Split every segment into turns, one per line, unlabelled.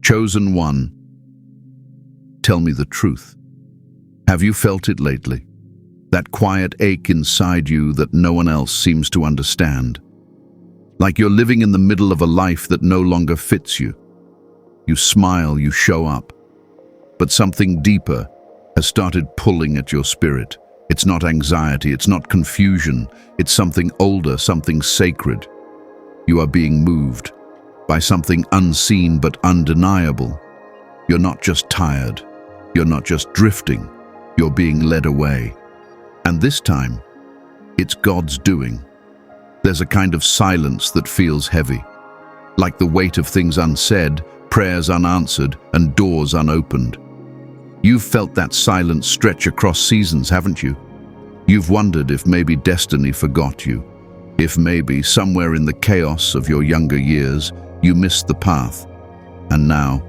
Chosen one, tell me the truth. Have you felt it lately? That quiet ache inside you that no one else seems to understand. Like you're living in the middle of a life that no longer fits you. You smile, you show up, but something deeper has started pulling at your spirit. It's not anxiety, it's not confusion, it's something older, something sacred. You are being moved by something unseen but undeniable. You're not just tired, you're not just drifting, you're being led away. And this time, it's God's doing. There's a kind of silence that feels heavy, like the weight of things unsaid, prayers unanswered, and doors unopened. You've felt that silence stretch across seasons, haven't you? You've wondered if maybe destiny forgot you, if maybe somewhere in the chaos of your younger years, you missed the path. And now,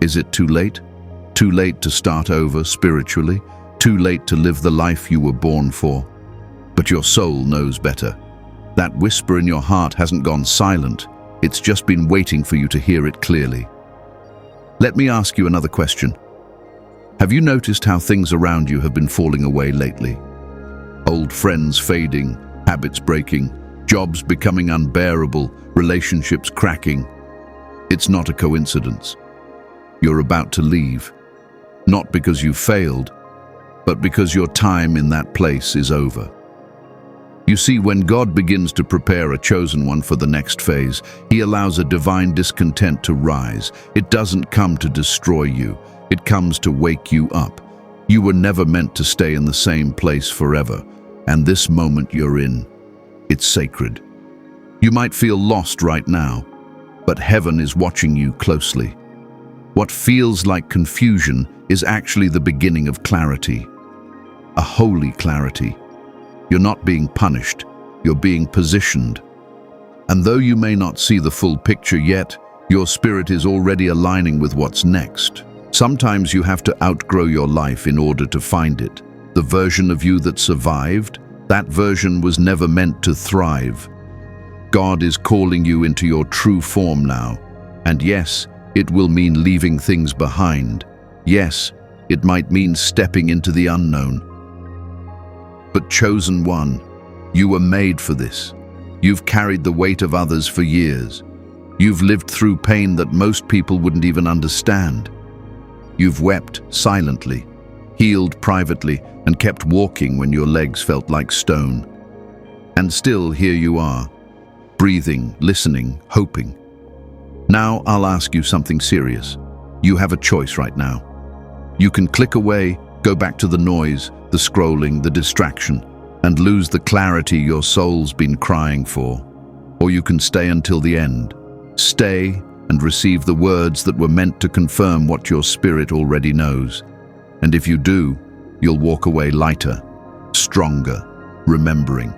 is it too late? Too late to start over spiritually? Too late to live the life you were born for? But your soul knows better. That whisper in your heart hasn't gone silent. It's just been waiting for you to hear it clearly. Let me ask you another question. Have you noticed how things around you have been falling away lately? Old friends fading, habits breaking, jobs becoming unbearable, relationships cracking. It's not a coincidence. You're about to leave. Not because you failed, but because your time in that place is over. You see, when God begins to prepare a chosen one for the next phase, He allows a divine discontent to rise. It doesn't come to destroy you. It comes to wake you up. You were never meant to stay in the same place forever, and this moment you're in, it's sacred. You might feel lost right now, but heaven is watching you closely. What feels like confusion is actually the beginning of clarity, a holy clarity. You're not being punished, you're being positioned. And though you may not see the full picture yet, your spirit is already aligning with what's next. Sometimes you have to outgrow your life in order to find it. The version of you that survived, that version was never meant to thrive. God is calling you into your true form now. And yes, it will mean leaving things behind. Yes, it might mean stepping into the unknown. But chosen one, you were made for this. You've carried the weight of others for years. You've lived through pain that most people wouldn't even understand. You've wept silently, healed privately, and kept walking when your legs felt like stone. And still here you are, breathing, listening, hoping. Now I'll ask you something serious. You have a choice right now. You can click away, go back to the noise, the scrolling, the distraction, and lose the clarity your soul's been crying for. Or you can stay until the end. Stay and receive the words that were meant to confirm what your spirit already knows. And if you do, you'll walk away lighter, stronger, remembering.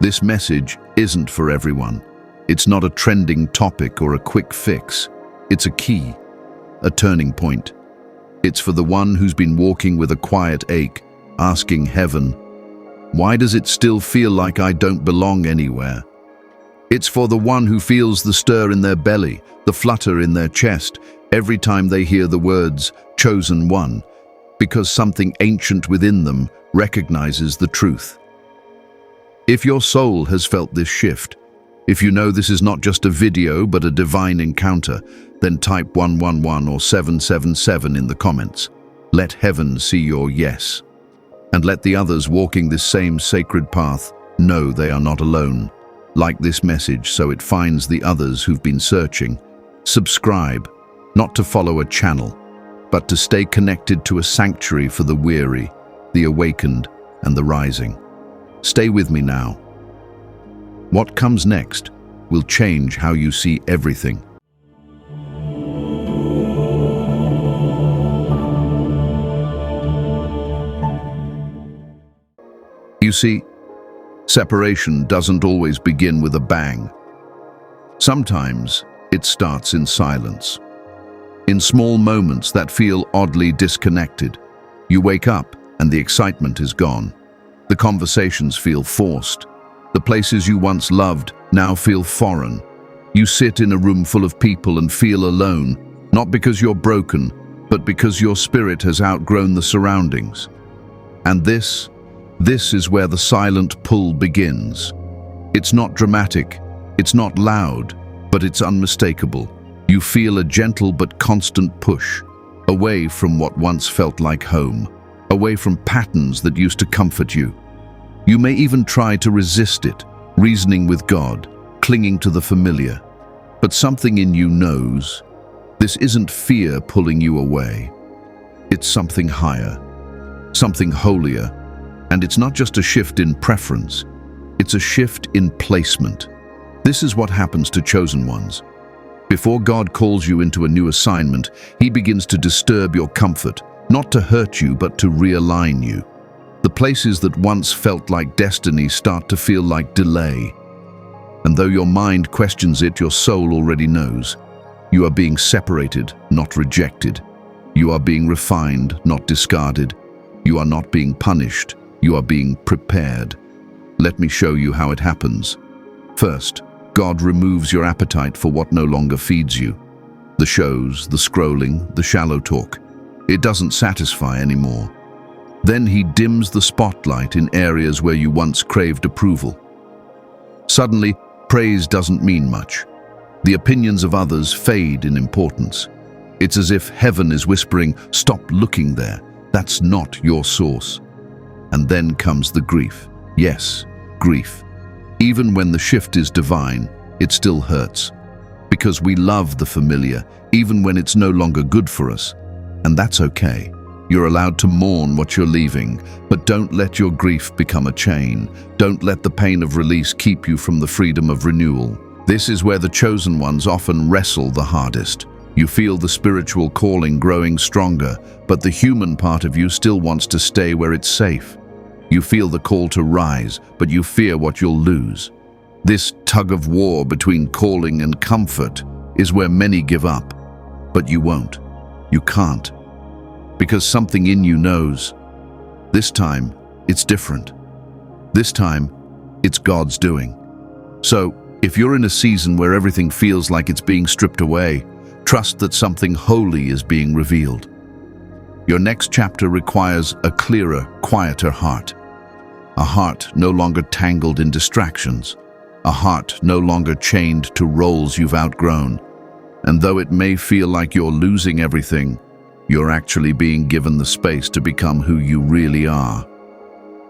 This message isn't for everyone. It's not a trending topic or a quick fix. It's a key, a turning point. It's for the one who's been walking with a quiet ache, asking heaven, why does it still feel like I don't belong anywhere? It's for the one who feels the stir in their belly, the flutter in their chest, every time they hear the words, chosen one, because something ancient within them recognizes the truth. If your soul has felt this shift, if you know this is not just a video but a divine encounter, then type 111 or 777 in the comments. Let heaven see your yes. And let the others walking this same sacred path know they are not alone. Like this message so it finds the others who've been searching. Subscribe, not to follow a channel, but to stay connected to a sanctuary for the weary, the awakened, and the rising. Stay with me now. What comes next will change how you see everything. You see, separation doesn't always begin with a bang. Sometimes it starts in silence. In small moments that feel oddly disconnected. You wake up and the excitement is gone. The conversations feel forced. The places you once loved now feel foreign. You sit in a room full of people and feel alone, not because you're broken, but because your spirit has outgrown the surroundings. And this is where the silent pull begins. It's not dramatic, it's not loud, but it's unmistakable. You feel a gentle but constant push, away from what once felt like home, away from patterns that used to comfort you. You may even try to resist it, reasoning with God, clinging to the familiar. But something in you knows, this isn't fear pulling you away. It's something higher, something holier. And it's not just a shift in preference, it's a shift in placement. This is what happens to chosen ones. Before God calls you into a new assignment, He begins to disturb your comfort, not to hurt you, but to realign you. The places that once felt like destiny start to feel like delay. And though your mind questions it, your soul already knows. You are being separated, not rejected. You are being refined, not discarded. You are not being punished. You are being prepared. Let me show you how it happens. First, God removes your appetite for what no longer feeds you. The shows, the scrolling, the shallow talk. It doesn't satisfy anymore. Then He dims the spotlight in areas where you once craved approval. Suddenly, praise doesn't mean much. The opinions of others fade in importance. It's as if heaven is whispering, "Stop looking there. That's not your source." And then comes the grief. Yes, grief. Even when the shift is divine, it still hurts. Because we love the familiar, even when it's no longer good for us. And that's okay. You're allowed to mourn what you're leaving, but don't let your grief become a chain. Don't let the pain of release keep you from the freedom of renewal. This is where the chosen ones often wrestle the hardest. You feel the spiritual calling growing stronger, but the human part of you still wants to stay where it's safe. You feel the call to rise, but you fear what you'll lose. This tug of war between calling and comfort is where many give up. But you won't. You can't. Because something in you knows. This time, it's different. This time, it's God's doing. So, if you're in a season where everything feels like it's being stripped away, trust that something holy is being revealed. Your next chapter requires a clearer, quieter heart. A heart no longer tangled in distractions. A heart no longer chained to roles you've outgrown. And though it may feel like you're losing everything, you're actually being given the space to become who you really are.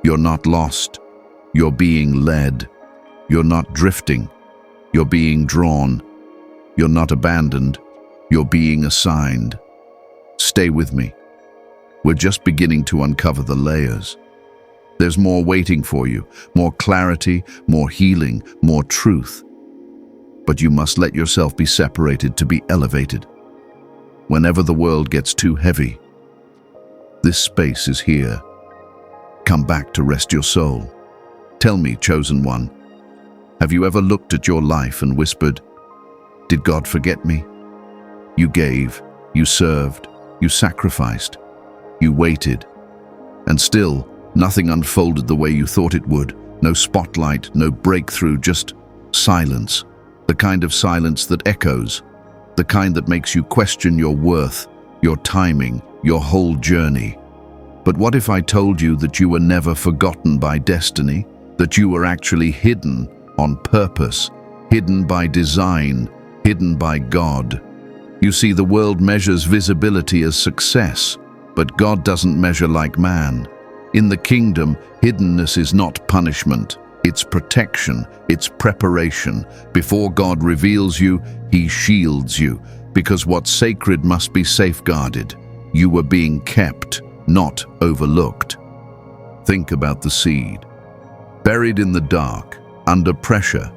You're not lost. You're being led. You're not drifting. You're being drawn. You're not abandoned. You're being assigned. Stay with me. We're just beginning to uncover the layers. There's more waiting for you, more clarity, more healing, more truth. But you must let yourself be separated to be elevated. Whenever the world gets too heavy, this space is here. Come back to rest your soul. Tell me, chosen one, have you ever looked at your life and whispered, "Did God forget me?" You gave, you served, you sacrificed, you waited, and still, nothing unfolded the way you thought it would. No spotlight, no breakthrough, just silence. The kind of silence that echoes. The kind that makes you question your worth, your timing, your whole journey. But what if I told you that you were never forgotten by destiny? That you were actually hidden on purpose, hidden by design, hidden by God? You see, the world measures visibility as success, but God doesn't measure like man. In the kingdom, hiddenness is not punishment. It's protection, it's preparation. Before God reveals you, He shields you, because what's sacred must be safeguarded. You were being kept, not overlooked. Think about the seed. Buried in the dark, under pressure,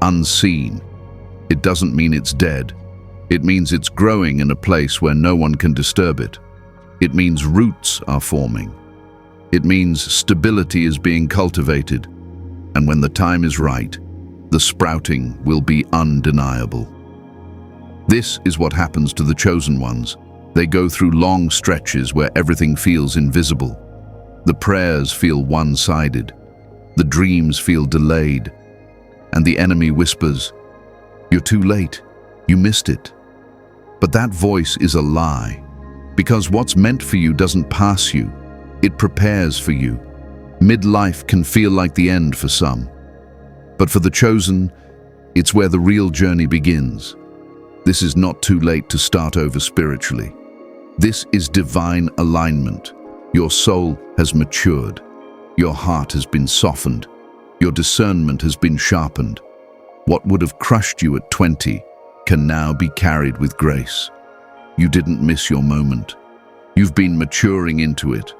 unseen. It doesn't mean it's dead. It means it's growing in a place where no one can disturb it. It means roots are forming. It means stability is being cultivated. And when the time is right, the sprouting will be undeniable. This is what happens to the chosen ones. They go through long stretches where everything feels invisible. The prayers feel one-sided. The dreams feel delayed. And the enemy whispers, You're too late. You missed it. But that voice is a lie, because what's meant for you doesn't pass you. It prepares for you. Midlife can feel like the end for some, but for the chosen, it's where the real journey begins. This is not too late to start over spiritually. This is divine alignment. Your soul has matured. Your heart has been softened. Your discernment has been sharpened. What would have crushed you at 20 can now be carried with grace. You didn't miss your moment. You've been maturing into it.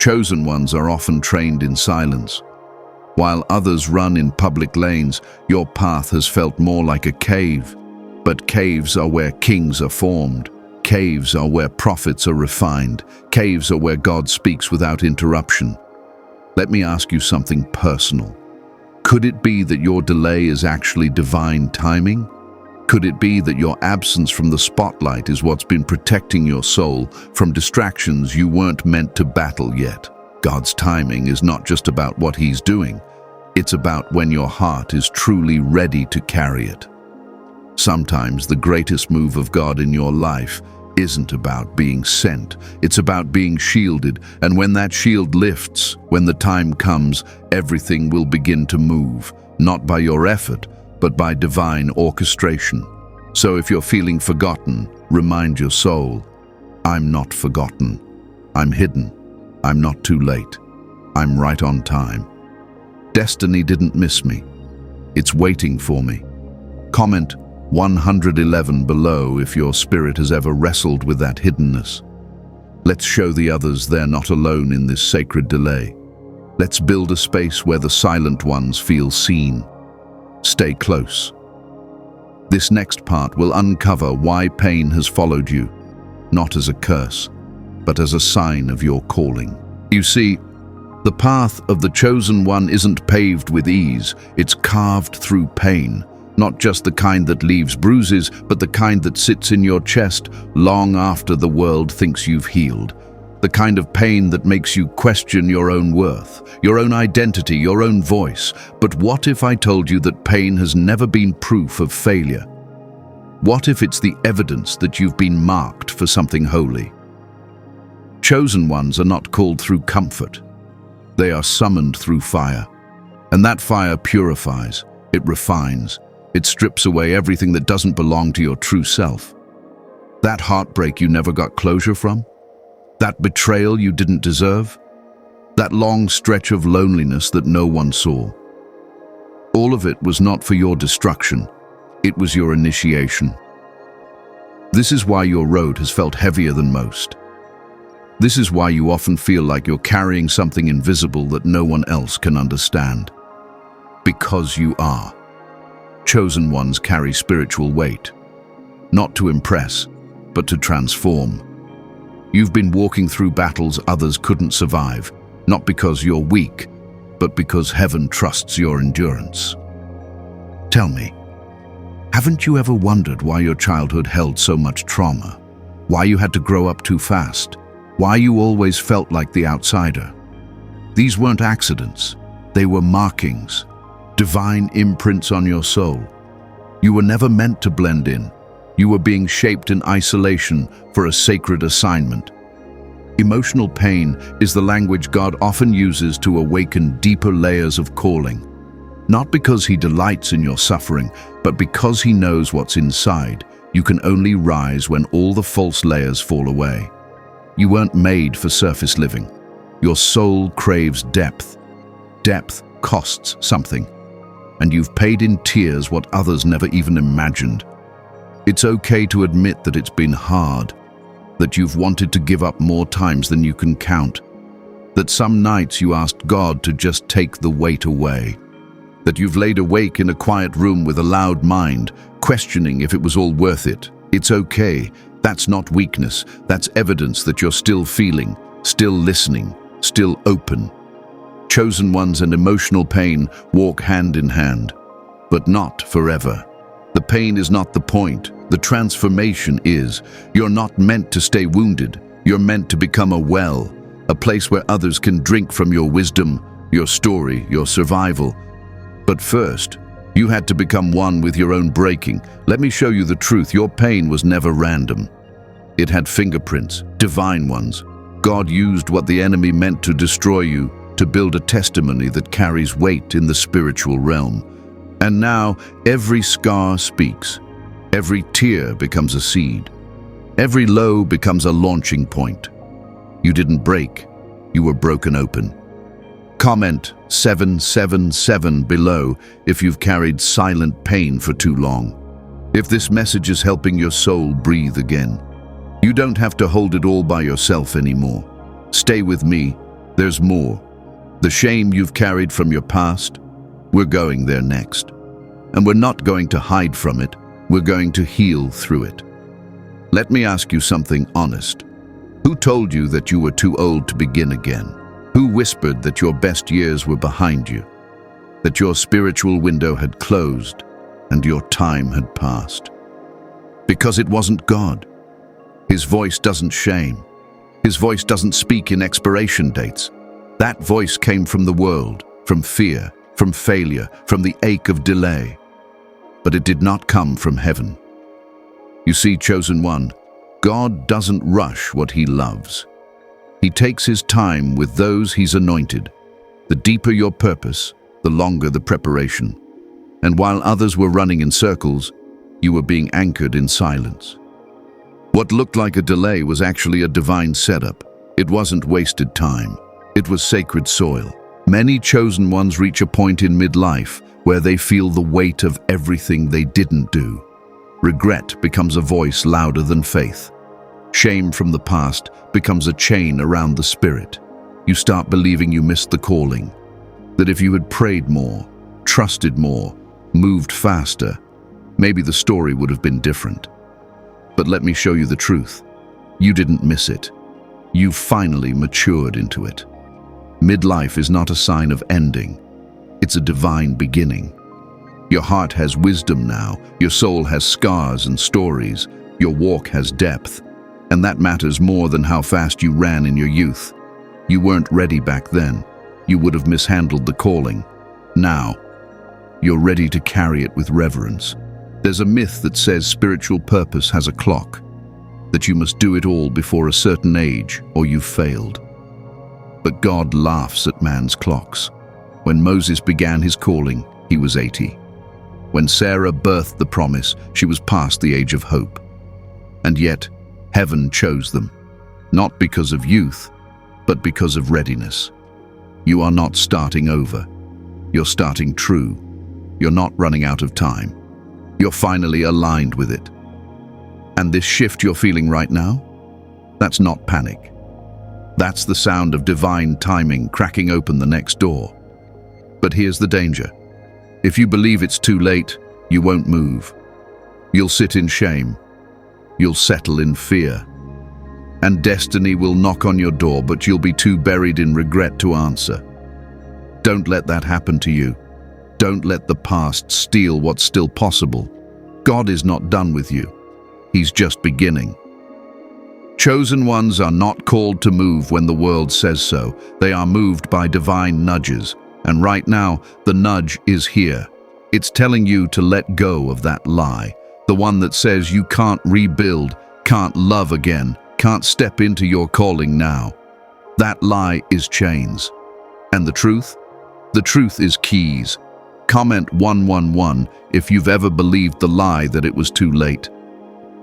Chosen ones are often trained in silence. While others run in public lanes, your path has felt more like a cave. But caves are where kings are formed. Caves are where prophets are refined. Caves are where God speaks without interruption. Let me ask you something personal. Could it be that your delay is actually divine timing? Could it be that your absence from the spotlight is what's been protecting your soul from distractions you weren't meant to battle yet? God's timing is not just about what He's doing. It's about when your heart is truly ready to carry it. Sometimes the greatest move of God in your life isn't about being sent. It's about being shielded. And when that shield lifts, when the time comes, everything will begin to move, not by your effort, but by divine orchestration. So if you're feeling forgotten, remind your soul, I'm not forgotten. I'm hidden. I'm not too late. I'm right on time. Destiny didn't miss me. It's waiting for me. Comment 111 below if your spirit has ever wrestled with that hiddenness. Let's show the others they're not alone in this sacred delay. Let's build a space where the silent ones feel seen. Stay close. This next part will uncover why pain has followed you, not as a curse, but as a sign of your calling. You see, the path of the chosen one isn't paved with ease, it's carved through pain. Not just the kind that leaves bruises, but the kind that sits in your chest long after the world thinks you've healed. The kind of pain that makes you question your own worth, your own identity, your own voice. But what if I told you that pain has never been proof of failure? What if it's the evidence that you've been marked for something holy? Chosen ones are not called through comfort. They are summoned through fire. And that fire purifies, it refines, it strips away everything that doesn't belong to your true self. That heartbreak you never got closure from? That betrayal you didn't deserve? That long stretch of loneliness that no one saw? All of it was not for your destruction. It was your initiation. This is why your road has felt heavier than most. This is why you often feel like you're carrying something invisible that no one else can understand. Because you are. Chosen ones carry spiritual weight, not to impress, but to transform. You've been walking through battles others couldn't survive, not because you're weak, but because heaven trusts your endurance. Tell me, haven't you ever wondered why your childhood held so much trauma? Why you had to grow up too fast? Why you always felt like the outsider? These weren't accidents, they were markings. Divine imprints on your soul. You were never meant to blend in. You were being shaped in isolation for a sacred assignment. Emotional pain is the language God often uses to awaken deeper layers of calling. Not because He delights in your suffering, but because He knows what's inside. You can only rise when all the false layers fall away. You weren't made for surface living. Your soul craves depth. Depth costs something. And you've paid in tears what others never even imagined. It's okay to admit that it's been hard, that you've wanted to give up more times than you can count, that some nights you asked God to just take the weight away, that you've laid awake in a quiet room with a loud mind, questioning if it was all worth it. It's okay. That's not weakness. That's evidence that you're still feeling, still listening, still open. Chosen ones and emotional pain walk hand in hand, but not forever. The pain is not the point. The transformation is. You're not meant to stay wounded. You're meant to become a well, a place where others can drink from your wisdom, your story, your survival. But first, You had to become one with your own breaking. Let me show you the truth. Your pain was never random. It had fingerprints, divine ones. God used what the enemy meant to destroy you to build a testimony that carries weight in the spiritual realm. And now, every scar speaks. Every tear becomes a seed. Every low becomes a launching point. You didn't break. You were broken open. Comment 777 below if you've carried silent pain for too long. If this message is helping your soul breathe again. You don't have to hold it all by yourself anymore. Stay with me. There's more. The shame you've carried from your past, we're going there next. And we're not going to hide from it. We're going to heal through it. Let me ask you something honest. Who told you that you were too old to begin again? Who whispered that your best years were behind you? That your spiritual window had closed and your time had passed? Because it wasn't God. His voice doesn't shame. His voice doesn't speak in expiration dates. That voice came from the world, from fear, from failure, from the ache of delay. But it did not come from heaven. You see, chosen one, God doesn't rush what he loves. He takes his time with those he's anointed. The deeper your purpose, the longer the preparation. And while others were running in circles, you were being anchored in silence. What looked like a delay was actually a divine setup. It wasn't wasted time. It was sacred soil. Many chosen ones reach a point in midlife where they feel the weight of everything they didn't do. Regret becomes a voice louder than faith. Shame from the past becomes a chain around the spirit. You start believing you missed the calling, that if you had prayed more, trusted more, moved faster, maybe the story would have been different. But let me show you the truth. You didn't miss it. You finally matured into it. Midlife is not a sign of ending. It's a divine beginning. Your heart has wisdom now. Your soul has scars and stories. Your walk has depth. And that matters more than how fast you ran in your youth. You weren't ready back then. You would have mishandled the calling. Now, you're ready to carry it with reverence. There's a myth that says spiritual purpose has a clock, that you must do it all before a certain age or you've failed. But God laughs at man's clocks. When Moses began his calling, he was 80. When Sarah birthed the promise, she was past the age of hope. And yet, heaven chose them, not because of youth, but because of readiness. You are not starting over. You're starting true. You're not running out of time. You're finally aligned with it. And this shift you're feeling right now? That's not panic. That's the sound of divine timing cracking open the next door. But here's the danger. If you believe it's too late, you won't move. You'll sit in shame. You'll settle in fear. And destiny will knock on your door, but you'll be too buried in regret to answer. Don't let that happen to you. Don't let the past steal what's still possible. God is not done with you. He's just beginning. Chosen ones are not called to move when the world says so. They are moved by divine nudges. And right now, the nudge is here. It's telling you to let go of that lie. The one that says you can't rebuild, can't love again, can't step into your calling now. That lie is chains. And the truth? The truth is keys. Comment 111 if you've ever believed the lie that it was too late.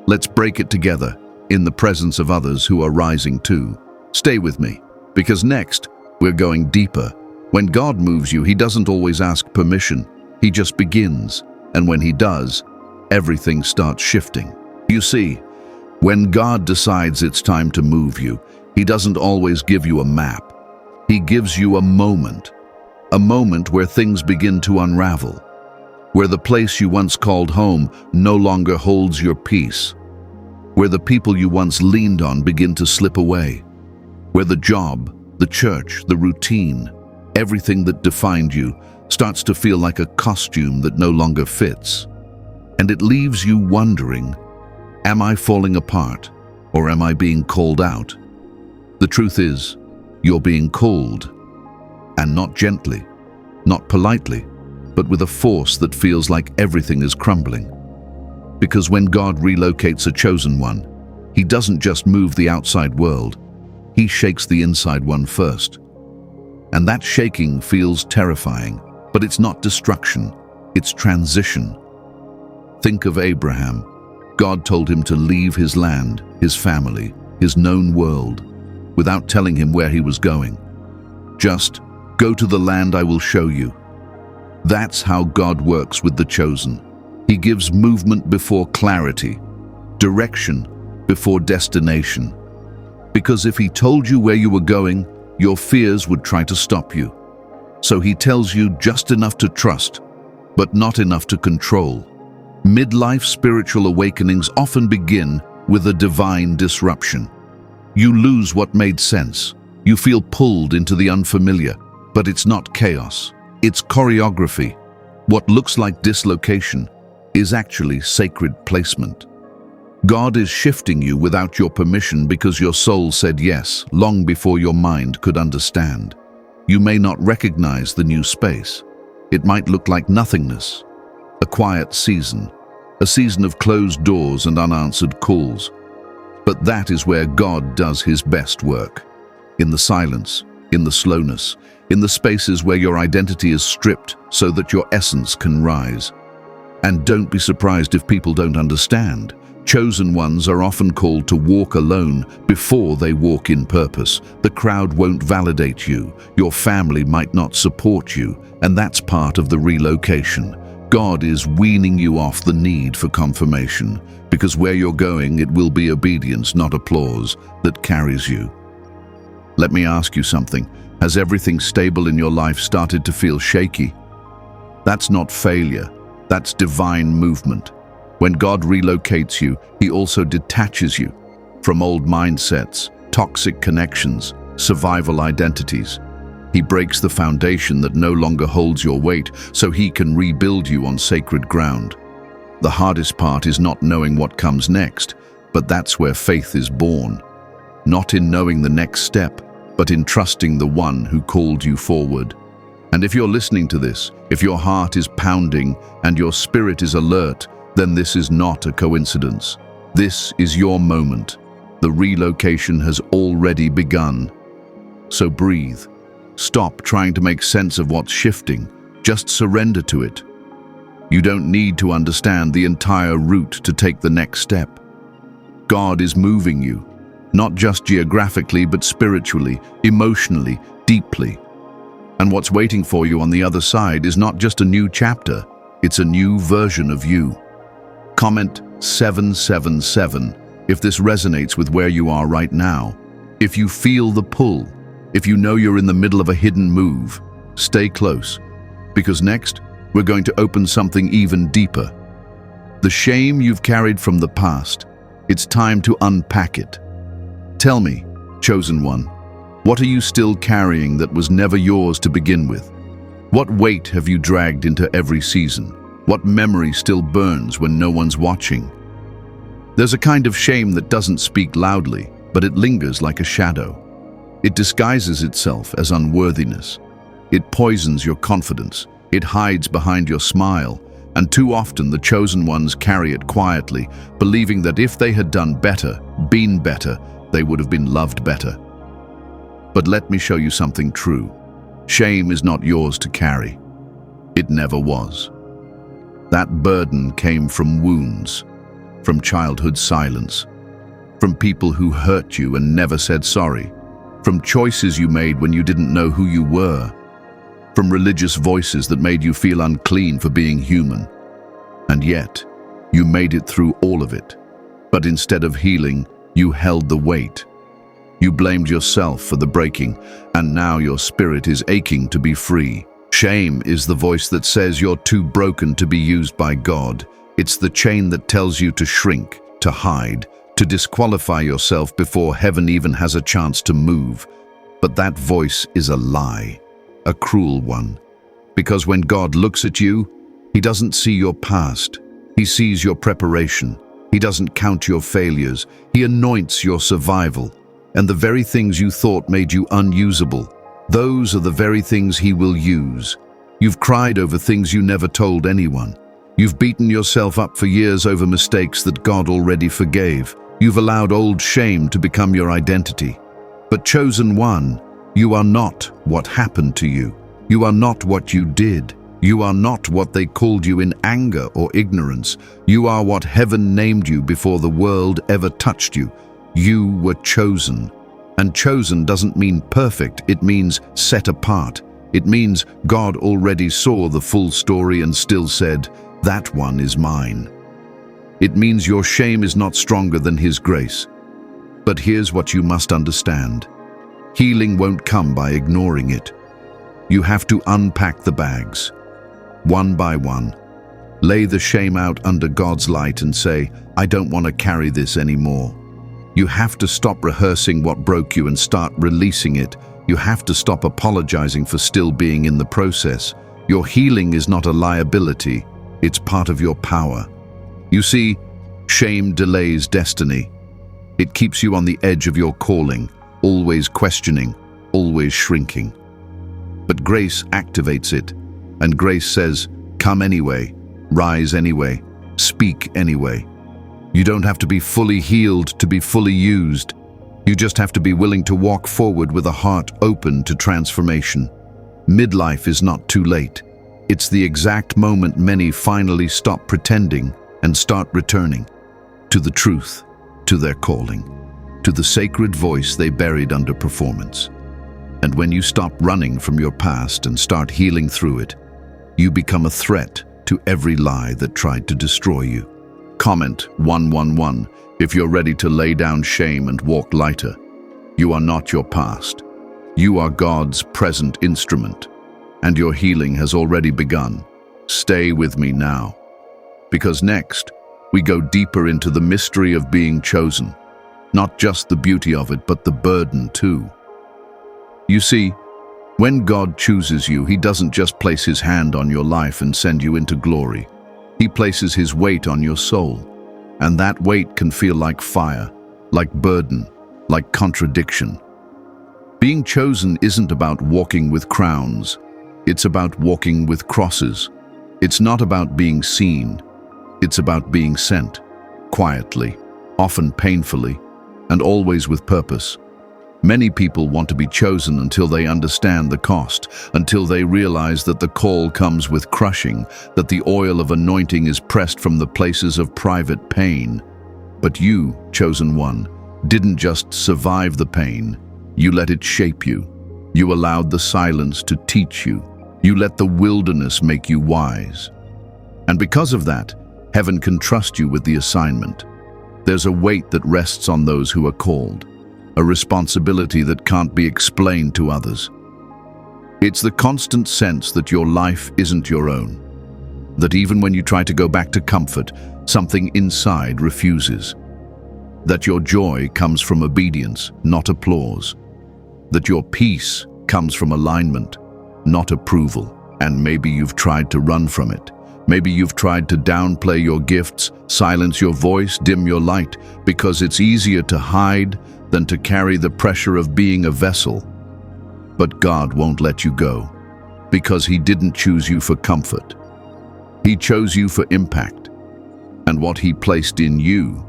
Let's break it together in the presence of others who are rising too. Stay with me, because next we're going deeper. When God moves you, he doesn't always ask permission. He just begins. And when he does, everything starts shifting. You see, when God decides it's time to move you, he doesn't always give you a map. He gives you a moment where things begin to unravel, where the place you once called home no longer holds your peace, where the people you once leaned on begin to slip away, where the job, the church, the routine, everything that defined you starts to feel like a costume that no longer fits. And it leaves you wondering, am I falling apart or am I being called out? The truth is, you're being called, and not gently, not politely, but with a force that feels like everything is crumbling. Because when God relocates a chosen one, he doesn't just move the outside world, he shakes the inside one first. And that shaking feels terrifying, but it's not destruction, it's transition. Think of Abraham. God told him to leave his land, his family, his known world, without telling him where he was going. Just, go to the land I will show you. That's how God works with the chosen. He gives movement before clarity, direction before destination. Because if he told you where you were going, your fears would try to stop you. So he tells you just enough to trust, but not enough to control. Midlife spiritual awakenings often begin with a divine disruption. You lose what made sense. You feel pulled into the unfamiliar, but it's not chaos. It's choreography. What looks like dislocation is actually sacred placement. God is shifting you without your permission because your soul said yes long before your mind could understand. You may not recognize the new space. It might look like nothingness, a quiet season, a season of closed doors and unanswered calls. But that is where God does his best work. In the silence, in the slowness, in the spaces where your identity is stripped so that your essence can rise. And don't be surprised if people don't understand. Chosen ones are often called to walk alone before they walk in purpose. The crowd won't validate you, your family might not support you, and that's part of the relocation. God is weaning you off the need for confirmation, because where you're going, it will be obedience, not applause, that carries you. Let me ask you something. Has everything stable in your life started to feel shaky? That's not failure, that's divine movement. When God relocates you, he also detaches you from old mindsets, toxic connections, survival identities. He breaks the foundation that no longer holds your weight so he can rebuild you on sacred ground. The hardest part is not knowing what comes next, but that's where faith is born. Not in knowing the next step, but in trusting the one who called you forward. And if you're listening to this, if your heart is pounding and your spirit is alert, then this is not a coincidence. This is your moment. The relocation has already begun. So breathe. Stop trying to make sense of what's shifting. Just surrender to it. You don't need to understand the entire route to take the next step. God is moving you, not just geographically, but spiritually, emotionally, deeply. And what's waiting for you on the other side is not just a new chapter, it's a new version of you. Comment 777 if this resonates with where you are right now. If you feel the pull, if you know you're in the middle of a hidden move, stay close, because next we're going to open something even deeper. The shame you've carried from the past, it's time to unpack it. Tell me, chosen one, what are you still carrying that was never yours to begin with? What weight have you dragged into every season? What memory still burns when no one's watching? There's a kind of shame that doesn't speak loudly, but it lingers like a shadow. It disguises itself as unworthiness. It poisons your confidence. It hides behind your smile, and too often the chosen ones carry it quietly, believing that if they had done better, been better, they would have been loved better. But let me show you something true. Shame is not yours to carry. It never was. That burden came from wounds, from childhood silence, from people who hurt you and never said sorry, from choices you made when you didn't know who you were, from religious voices that made you feel unclean for being human. And yet, you made it through all of it. But instead of healing, you held the weight. You blamed yourself for the breaking, and now your spirit is aching to be free. Shame is the voice that says you're too broken to be used by God. It's the chain that tells you to shrink, to hide, to disqualify yourself before heaven even has a chance to move. But that voice is a lie, a cruel one. Because when God looks at you, he doesn't see your past. He sees your preparation. He doesn't count your failures. He anoints your survival. And the very things you thought made you unusable, those are the very things he will use. You've cried over things you never told anyone. You've beaten yourself up for years over mistakes that God already forgave. You've allowed old shame to become your identity. But chosen one, you are not what happened to you. You are not what you did. You are not what they called you in anger or ignorance. You are what heaven named you before the world ever touched you. You were chosen. And chosen doesn't mean perfect, it means set apart. It means God already saw the full story and still said, "That one is mine." It means your shame is not stronger than His grace. But here's what you must understand. Healing won't come by ignoring it. You have to unpack the bags, one by one. Lay the shame out under God's light and say, "I don't want to carry this anymore." You have to stop rehearsing what broke you and start releasing it. You have to stop apologizing for still being in the process. Your healing is not a liability, it's part of your power. You see, shame delays destiny. It keeps you on the edge of your calling, always questioning, always shrinking. But grace activates it, and grace says, "Come anyway, rise anyway, speak anyway." You don't have to be fully healed to be fully used. You just have to be willing to walk forward with a heart open to transformation. Midlife is not too late. It's the exact moment many finally stop pretending and start returning to the truth, to their calling, to the sacred voice they buried under performance. And when you stop running from your past and start healing through it, you become a threat to every lie that tried to destroy you. Comment 111 if you're ready to lay down shame and walk lighter. You are not your past. You are God's present instrument, and your healing has already begun. Stay with me now, because next we go deeper into the mystery of being chosen. Not just the beauty of it, but the burden too. You see, when God chooses you, He doesn't just place His hand on your life and send you into glory. He places His weight on your soul, and that weight can feel like fire, like burden, like contradiction. Being chosen isn't about walking with crowns, it's about walking with crosses. It's not about being seen, it's about being sent, quietly, often painfully, and always with purpose. Many people want to be chosen until they understand the cost, until they realize that the call comes with crushing, that the oil of anointing is pressed from the places of private pain. But you, chosen one, didn't just survive the pain, you let it shape you. You allowed the silence to teach you. You let the wilderness make you wise. And because of that, heaven can trust you with the assignment. There's a weight that rests on those who are called, a responsibility that can't be explained to others. It's the constant sense that your life isn't your own, that even when you try to go back to comfort, something inside refuses, that your joy comes from obedience, not applause, that your peace comes from alignment, not approval. And maybe you've tried to run from it. Maybe you've tried to downplay your gifts, silence your voice, dim your light, because it's easier to hide than to carry the pressure of being a vessel. But God won't let you go, because He didn't choose you for comfort. He chose you for impact. And what He placed in you,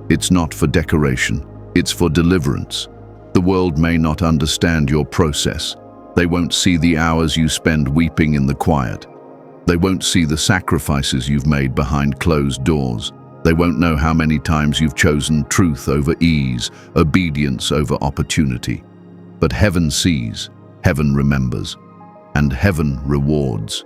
it's not for decoration, it's for deliverance. The world may not understand your process. They won't see the hours you spend weeping in the quiet. They won't see the sacrifices you've made behind closed doors. They won't know how many times you've chosen truth over ease, obedience over opportunity. But heaven sees, heaven remembers, and heaven rewards.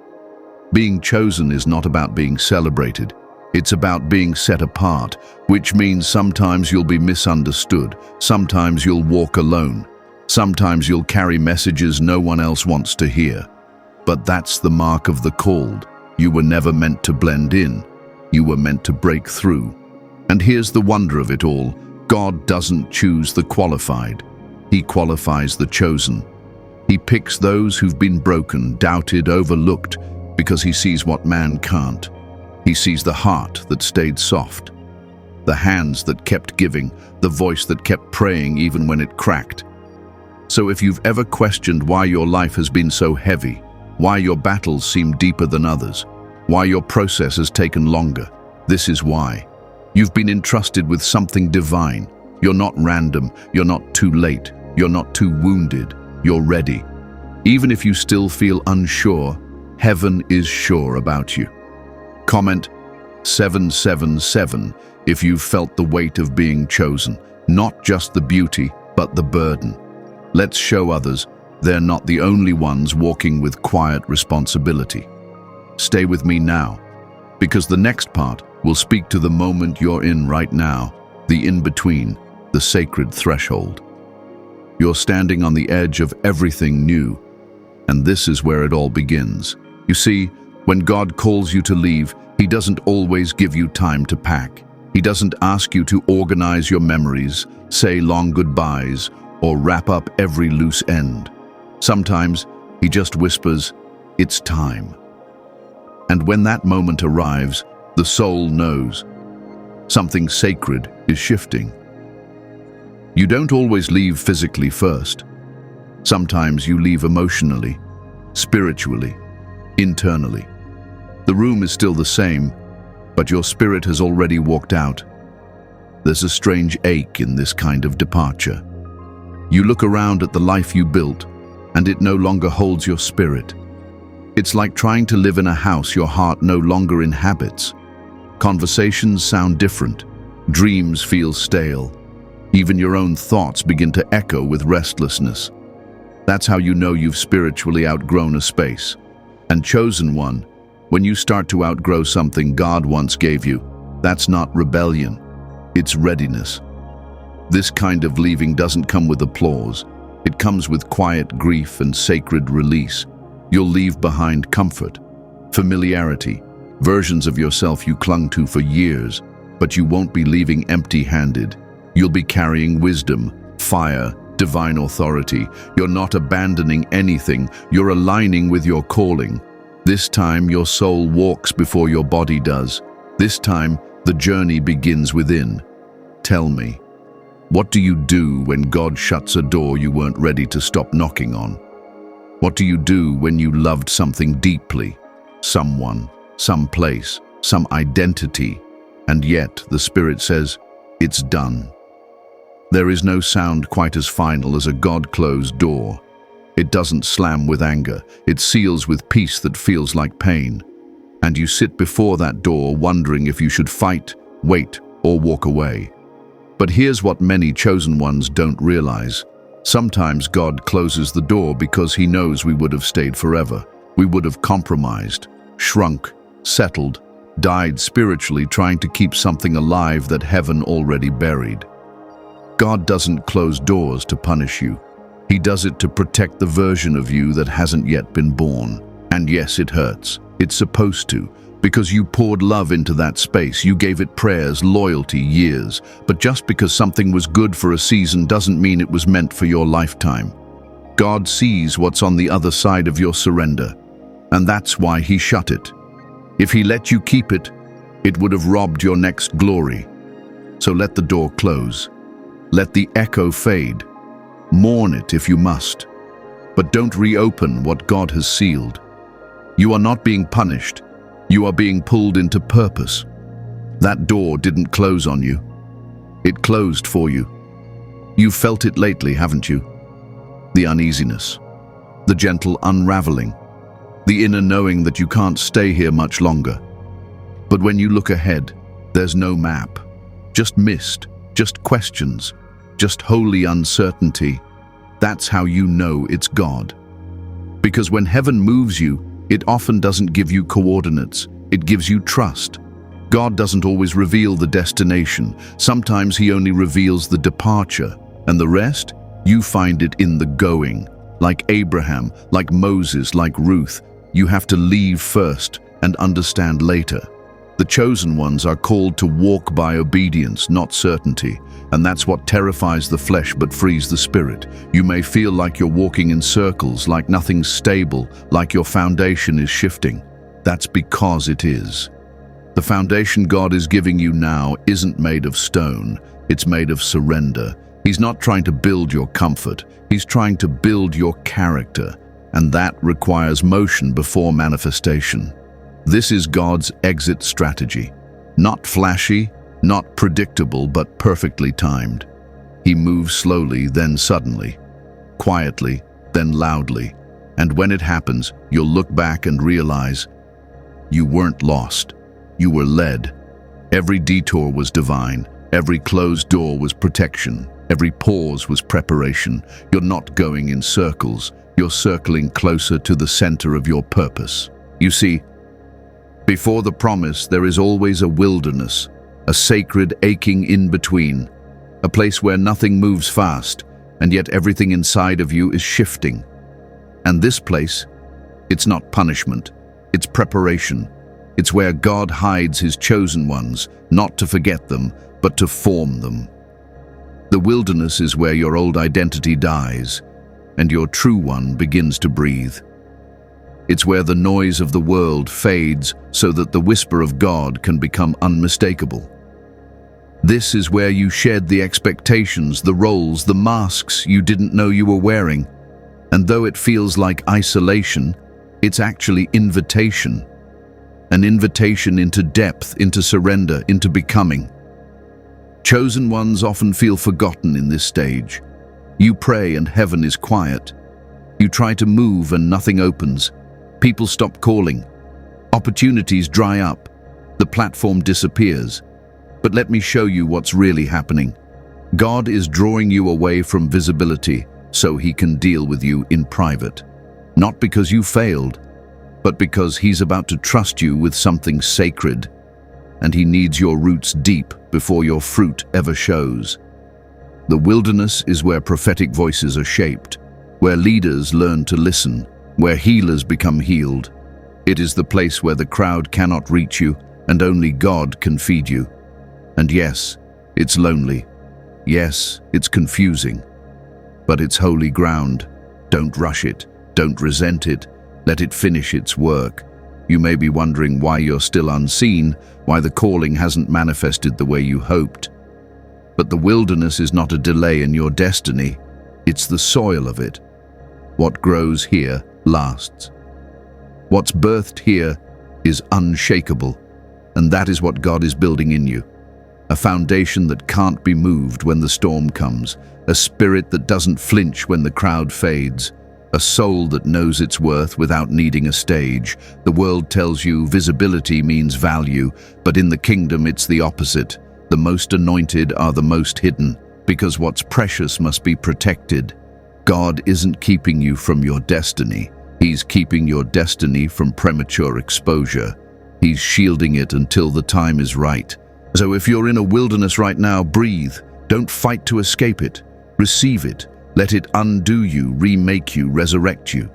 Being chosen is not about being celebrated. It's about being set apart, which means sometimes you'll be misunderstood, sometimes you'll walk alone, sometimes you'll carry messages no one else wants to hear. But that's the mark of the called. You were never meant to blend in. You were meant to break through. And here's the wonder of it all. God doesn't choose the qualified. He qualifies the chosen. He picks those who've been broken, doubted, overlooked, because He sees what man can't. He sees the heart that stayed soft, the hands that kept giving, the voice that kept praying even when it cracked. So if you've ever questioned why your life has been so heavy, why your battles seem deeper than others, why your process has taken longer. This is why. You've been entrusted with something divine. You're not random, you're not too late, you're not too wounded, you're ready. Even if you still feel unsure, heaven is sure about you. Comment 777 if you've felt the weight of being chosen, not just the beauty, but the burden. Let's show others they're not the only ones walking with quiet responsibility. Stay with me now, because the next part will speak to the moment you're in right now, the in-between, the sacred threshold. You're standing on the edge of everything new, and this is where it all begins. You see, when God calls you to leave, He doesn't always give you time to pack. He doesn't ask you to organize your memories, say long goodbyes, or wrap up every loose end. Sometimes He just whispers, "It's time." And when that moment arrives, the soul knows something sacred is shifting. You don't always leave physically first. Sometimes you leave emotionally, spiritually, internally. The room is still the same, but your spirit has already walked out. There's a strange ache in this kind of departure. You look around at the life you built, and it no longer holds your spirit. It's like trying to live in a house your heart no longer inhabits. Conversations sound different. Dreams feel stale. Even your own thoughts begin to echo with restlessness. That's how you know you've spiritually outgrown a space. And chosen one, when you start to outgrow something God once gave you, that's not rebellion, it's readiness. This kind of leaving doesn't come with applause. It comes with quiet grief and sacred release. You'll leave behind comfort, familiarity, versions of yourself you clung to for years, but you won't be leaving empty-handed. You'll be carrying wisdom, fire, divine authority. You're not abandoning anything, you're aligning with your calling. This time your soul walks before your body does. This time the journey begins within. Tell me, what do you do when God shuts a door you weren't ready to stop knocking on? What do you do when you loved something deeply? Someone, some place, some identity, and yet the Spirit says, it's done. There is no sound quite as final as a God-closed door. It doesn't slam with anger, it seals with peace that feels like pain. And you sit before that door wondering if you should fight, wait, or walk away. But here's what many chosen ones don't realize. Sometimes God closes the door because He knows we would have stayed forever. We would have compromised, shrunk, settled, died spiritually trying to keep something alive that heaven already buried. God doesn't close doors to punish you. He does it to protect the version of you that hasn't yet been born. And yes, it hurts. It's supposed to, because you poured love into that space. You gave it prayers, loyalty, years. But just because something was good for a season doesn't mean it was meant for your lifetime. God sees what's on the other side of your surrender, and that's why He shut it. If He let you keep it, it would have robbed your next glory. So let the door close. Let the echo fade. Mourn it if you must, but don't reopen what God has sealed. You are not being punished. You are being pulled into purpose. That door didn't close on you. It closed for you. You've felt it lately, haven't you? The uneasiness, the gentle unraveling, the inner knowing that you can't stay here much longer. But when you look ahead, there's no map, just mist, just questions, just holy uncertainty. That's how you know it's God. Because when heaven moves you, it often doesn't give you coordinates, it gives you trust. God doesn't always reveal the destination. Sometimes He only reveals the departure, and the rest, you find it in the going. Like Abraham, like Moses, like Ruth, you have to leave first and understand later. The chosen ones are called to walk by obedience, not certainty, and that's what terrifies the flesh but frees the spirit. You may feel like you're walking in circles, like nothing's stable, like your foundation is shifting. That's because it is. The foundation God is giving you now isn't made of stone, it's made of surrender. He's not trying to build your comfort, He's trying to build your character. and that requires motion before manifestation. This is God's exit strategy. Not flashy, not predictable, but perfectly timed. He moves slowly, then suddenly. Quietly, then loudly. And when it happens, you'll look back and realize you weren't lost. You were led. Every detour was divine. Every closed door was protection. Every pause was preparation. You're not going in circles. You're circling closer to the center of your purpose. You see, before the promise, there is always a wilderness, a sacred aching in between, a place where nothing moves fast, and yet everything inside of you is shifting. And this place, it's not punishment, it's preparation. It's where God hides his chosen ones, not to forget them, but to form them. The wilderness is where your old identity dies, and your true one begins to breathe. It's where the noise of the world fades so that the whisper of God can become unmistakable. This is where you shed the expectations, the roles, the masks you didn't know you were wearing. And though it feels like isolation, it's actually invitation. An invitation into depth, into surrender, into becoming. Chosen ones often feel forgotten in this stage. You pray and heaven is quiet. You try to move and nothing opens. People stop calling. Opportunities dry up. The platform disappears. But let me show you what's really happening. God is drawing you away from visibility so he can deal with you in private. Not because you failed, but because he's about to trust you with something sacred, and he needs your roots deep before your fruit ever shows. The wilderness is where prophetic voices are shaped, where leaders learn to listen, where healers become healed. It is the place where the crowd cannot reach you, and only God can feed you. And yes, it's lonely. Yes, it's confusing. But it's holy ground. Don't rush it. Don't resent it. Let it finish its work. You may be wondering why you're still unseen, why the calling hasn't manifested the way you hoped. But the wilderness is not a delay in your destiny. It's the soil of it. What grows here lasts. What's birthed here is unshakable, and that is what God is building in you. A foundation that can't be moved when the storm comes, a spirit that doesn't flinch when the crowd fades, a soul that knows its worth without needing a stage. The world tells you visibility means value, but in the kingdom it's the opposite. The most anointed are the most hidden, because what's precious must be protected. God isn't keeping you from your destiny. He's keeping your destiny from premature exposure. He's shielding it until the time is right. So if you're in a wilderness right now, breathe. Don't fight to escape it. Receive it. Let it undo you, remake you, resurrect you.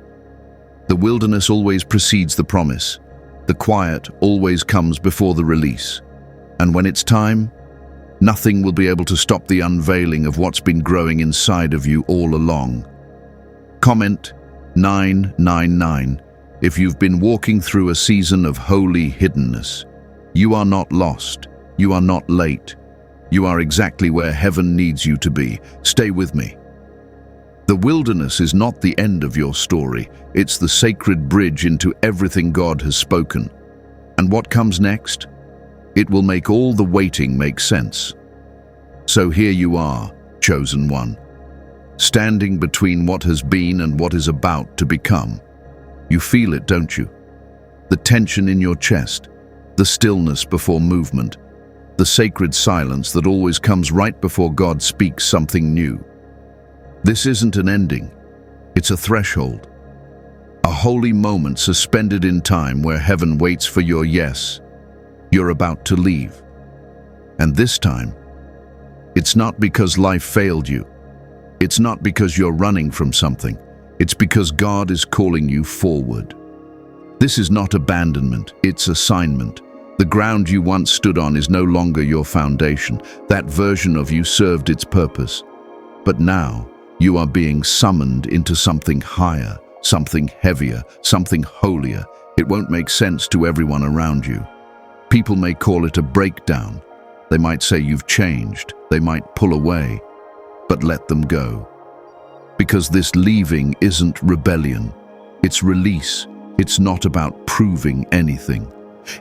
The wilderness always precedes the promise. The quiet always comes before the release. And when it's time, nothing will be able to stop the unveiling of what's been growing inside of you all along. Comment 999 if you've been walking through a season of holy hiddenness. You are not lost. You are not late. You are exactly where heaven needs you to be. Stay with me. The wilderness is not the end of your story. It's the sacred bridge into everything God has spoken. And what comes next? It will make all the waiting make sense. So here you are, chosen one, standing between what has been and what is about to become. You feel it, don't you? The tension in your chest, the stillness before movement, the sacred silence that always comes right before God speaks something new. This isn't an ending, it's a threshold. A holy moment suspended in time where heaven waits for your yes. You're about to leave. And this time, it's not because life failed you. It's not because you're running from something. It's because God is calling you forward. This is not abandonment, it's assignment. The ground you once stood on is no longer your foundation. That version of you served its purpose. But now, you are being summoned into something higher, something heavier, something holier. It won't make sense to everyone around you. People may call it a breakdown. They might say you've changed. They might pull away. But let them go. Because this leaving isn't rebellion. It's release. It's not about proving anything.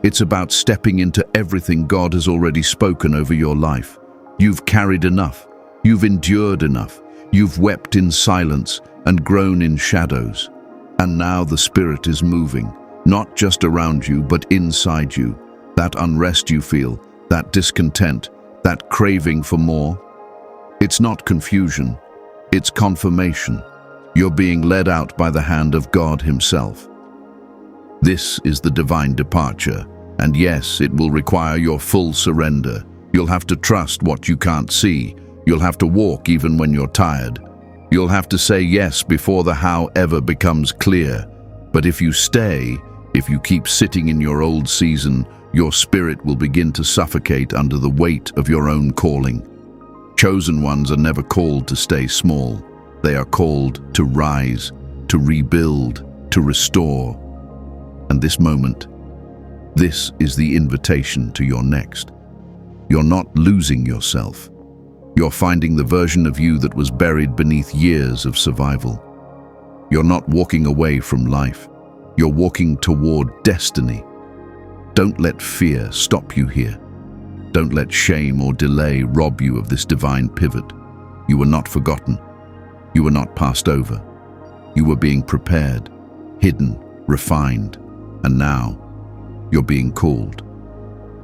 It's about stepping into everything God has already spoken over your life. You've carried enough. You've endured enough. You've wept in silence and grown in shadows. And now the Spirit is moving, not just around you, but inside you. That unrest you feel, that discontent, that craving for more. It's not confusion. It's confirmation. You're being led out by the hand of God Himself. This is the divine departure, and yes, it will require your full surrender. You'll have to trust what you can't see. You'll have to walk even when you're tired. You'll have to say yes before the how ever becomes clear. But if you stay, if you keep sitting in your old season, your spirit will begin to suffocate under the weight of your own calling. Chosen ones are never called to stay small. They are called to rise, to rebuild, to restore. And this moment, this is the invitation to your next. You're not losing yourself. You're finding the version of you that was buried beneath years of survival. You're not walking away from life. You're walking toward destiny. Don't let fear stop you here. Don't let shame or delay rob you of this divine pivot. You were not forgotten. You were not passed over. You were being prepared, hidden, refined, and now you're being called.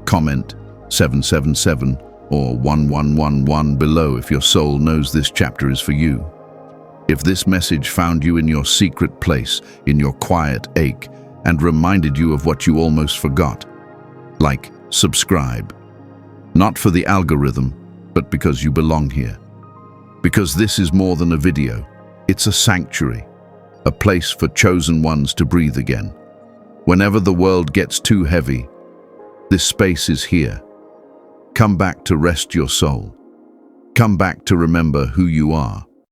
Comment 777 or 1111 below if your soul knows this chapter is for you. If this message found you in your secret place, in your quiet ache, and reminded you of what you almost forgot, like, subscribe. Not for the algorithm, but because you belong here. Because this is more than a video. It's a sanctuary, a place for chosen ones to breathe again. Whenever the world gets too heavy, this space is here. Come back to rest your soul. Come back to remember who you are.